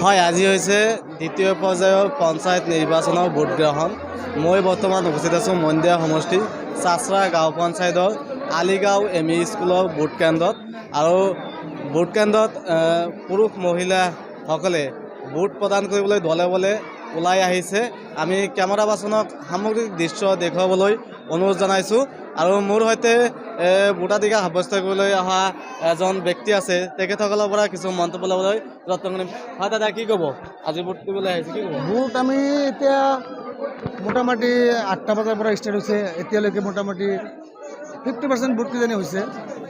হয়, আজি হৈছে দ্বিতীয় পৰ্যায়ৰ পঞ্চায়ত নিৰ্বাচনৰ ভোট গ্ৰহণ। মই বৰ্তমান উপস্থিত আছোঁ মন্দিয়া সমষ্টি চাচৰা গাঁও পঞ্চায়তৰ আলিগাঁও এম.ই. স্কুলৰ ভোট কেন্দ্ৰত। আৰু ভোট কেন্দ্ৰত পুৰুষ মহিলাসকলে ভোট প্ৰদান কৰিবলৈ দলে বলে ওলাই আহিছে। আমি কেমেৰা পাৰ্চনক সামগ্ৰিক দৃশ্য দেখুৱাবলৈ অনুৰোধ জনাইছোঁ। আৰু মোৰ সৈতে ভোটাধিকাৰ সাব্যস্ত কৰিবলৈ অহা এজন ব্যক্তি আছে, তেখেতসকলৰ পৰা কিছু মন্তব্য ল'বলৈ যত্ন কৰিম। হয় দাদা, কি ক'ব? আজি ভোট দিবলৈ আহিছে, কি ক'ব? ভোট আমি এতিয়া মোটামুটি 8টা বজাৰ পৰা ষ্টাৰ্ট হৈছে। এতিয়ালৈকে মোটামুটি 50% ভোট কিজানি হৈছে,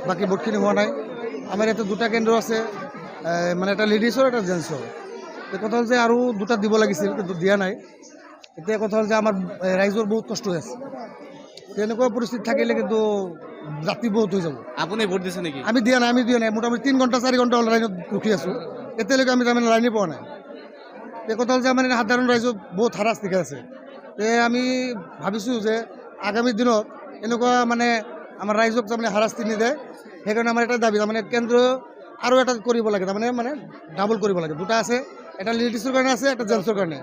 বাকী ভোটখিনি হোৱা নাই। আমাৰ ইয়াতে 2টা কেন্দ্ৰ আছে, মানে এটা লেডিছৰ এটা জেণ্টছৰ। কথা হ'ল যে আৰু 2টা দিব লাগিছিল, কিন্তু দিয়া নাই। এতিয়া কথা হ'ল যে আমাৰ ৰাইজৰ বহুত কষ্ট হৈ আছে। তেনেকুৱা পৰিস্থিতি থাকিলে কিন্তু ৰাতি বহুত হৈ যাব। আপুনি ভোট দিছে নেকি? আমি দিয়া নাই। মোটামুটি 3 ঘণ্টা 4 ঘণ্টা হ'ল লাইনত ৰখি আছোঁ। এতিয়ালৈকে আমি তাৰমানে লাইনে পোৱা নাই। এই কথা হ'ল যে মানে সাধাৰণ ৰাইজৰ বহুত হাৰাচ দেখা আছে। আমি ভাবিছোঁ যে আগামী দিনত এনেকুৱা মানে আমাৰ ৰাইজক তাৰমানে হাৰাস্তি নিদিয়ে। সেইকাৰণে আমাৰ এটা দাবী, তাৰমানে কেন্দ্ৰ আৰু এটা কৰিব লাগে, তাৰমানে ডাবল কৰিব লাগে। 2টা আছে, এটা লেডিছৰ কাৰণে আছে, এটা জেণ্টছৰ কাৰণে।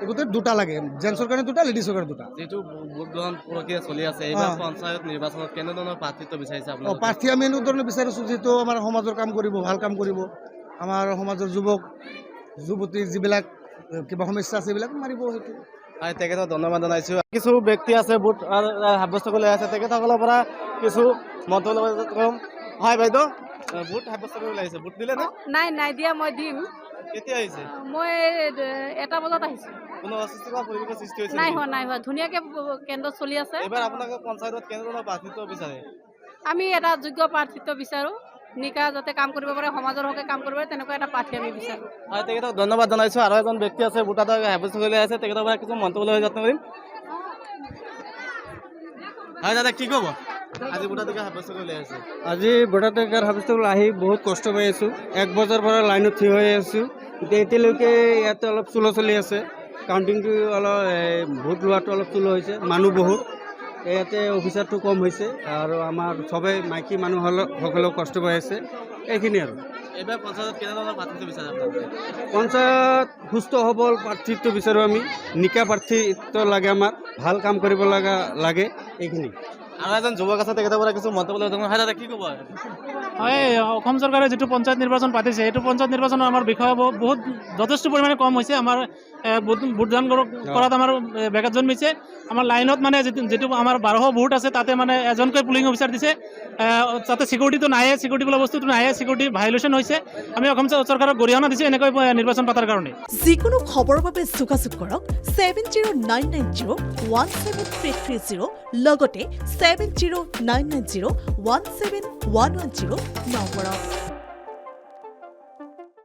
গোটেই 2টা লাগে, জেণ্টছৰ কাৰণে 2টা, লেডিছৰ কাৰণে 2টা। যিটো ভোট গ্ৰহণ প্ৰক্ৰিয়া চলি আছে, এইবাৰ পঞ্চায়ত নিৰ্বাচনত কেনেধৰণৰ প্ৰাৰ্থিত্ব বিচাৰিছে আপোনালোকে? প্ৰাৰ্থী আমি এনেধৰণে বিচাৰিছোঁ যিটো আমাৰ সমাজৰ কাম কৰিব, ভাল কাম কৰিব। আমাৰ সমাজৰ যুৱতীৰ যিবিলাক কিবা সমস্যা আছে সেইবিলাক মাৰিব। সেইটো হয়, তেখেতক ধন্যবাদ জনাইছোঁ। কিছু ব্যক্তি আছে ভোট সাব্যস্ত কৰি আছে, তেখেতসকলৰ পৰা কিছু মন্তব্য ল'ব কৰিম। হয় বাইদেউ, ভোট সাব্যস্ত কৰিবলৈ আহিছে, ভোট দিলে নে? নাই দিয়া, মই দিম। কেতিয়া আহিছে? মই 1টা বজাত আহিছোঁ। কোনো অস্বস্তিকৰ পৰিৱেশৰ সৃষ্টি হৈছে? নাই হোৱা। ধুনীয়াকৈ কেন্দ্ৰ চলি আছে। এইবাৰ আপোনালোকে পঞ্চায়তত কেনেধৰণৰ প্ৰাৰ্থিত্ব বিচাৰে? আমি এটা যোগ্য প্ৰাৰ্থিত্ব বিচাৰোঁ, নিকা যাতে কাম কৰিব পাৰে, সমাজৰ হকে কাম কৰিব পাৰে, তেনেকুৱা এটা প্ৰাৰ্থী আমি বিচাৰোঁ। হয়, তেখেতক ধন্যবাদ জনাইছোঁ। আৰু এজন ব্যক্তি আছে ভোটাধিকাৰ সাব্যস্ত কৰিবলৈ আছে, তেখেতৰ পৰা কিছু মন্তব্য লৈ যত্ন কৰিম। হয় দাদা, কি ক'ব? আজি ভোটাধিকাৰ সাব্যস্ত কৰিবলৈ আছে। আজি ভোটাধিকাৰ সাব্যস্ত কৰিবলৈ আহি বহুত কষ্ট পাই আছোঁ। 1 বজাৰ পৰা লাইনত থিয় হৈ আছোঁ। এতিয়ালৈকে ইয়াতে অলপ চুলো চলি আছে। কাউণ্টিংটো অলপ ভোট লোৱাটো অলপ চুলো হৈছে, মানুহ বহুত। ইয়াতে অফিচাৰটো কম হৈছে আৰু আমাৰ চবেই মাইকী মানুহসকলেও কষ্ট পাই আছে। এইখিনি আৰু এইবাৰ পঞ্চায়তত কেনেধৰণৰ প্ৰাৰ্থিত্ব বিচাৰে আপোনালোকে? পঞ্চায়ত সুস্থ সবল প্ৰাৰ্থিত্ব বিচাৰোঁ আমি। নিকা প্ৰাৰ্থিত্ব লাগে, আমাক ভাল কাম কৰিব লাগে। এইখিনি আৰু এজন যুৱক আছে, তেখেতৰ পৰা কিছু মন্তব্য লৈ হয় দাদা, কি ক'ব? হয়, অসম চৰকাৰে যিটো পঞ্চায়ত নিৰ্বাচন পাতিছে, সেইটো পঞ্চায়ত নিৰ্বাচনৰ আমাৰ বিষয় বহুত যথেষ্ট পৰিমাণে কম হৈছে। আমাৰ ভোটদান কৰাত আমাৰ ব্যাঘাত জন্মিছে। আমাৰ লাইনত মানে যিটো আমাৰ 1200 ভোট আছে, তাতে মানে এজনকৈ পুলিং অফিচাৰ দিছে। তাতে চিকিউৰিটিটো নাহে, চিকিউৰিটি বোলা বস্তুটো নাহে, চিকিউৰিটি ভাইলেশ্যন হৈছে। আমি অসম চৰকাৰক গৰিহণা দিছোঁ এনেকৈ নিৰ্বাচন পতাৰ কাৰণে। যিকোনো খবৰৰ বাবে যোগাযোগ কৰক 7099017330 লগতে 7099017110 নম্বৰত।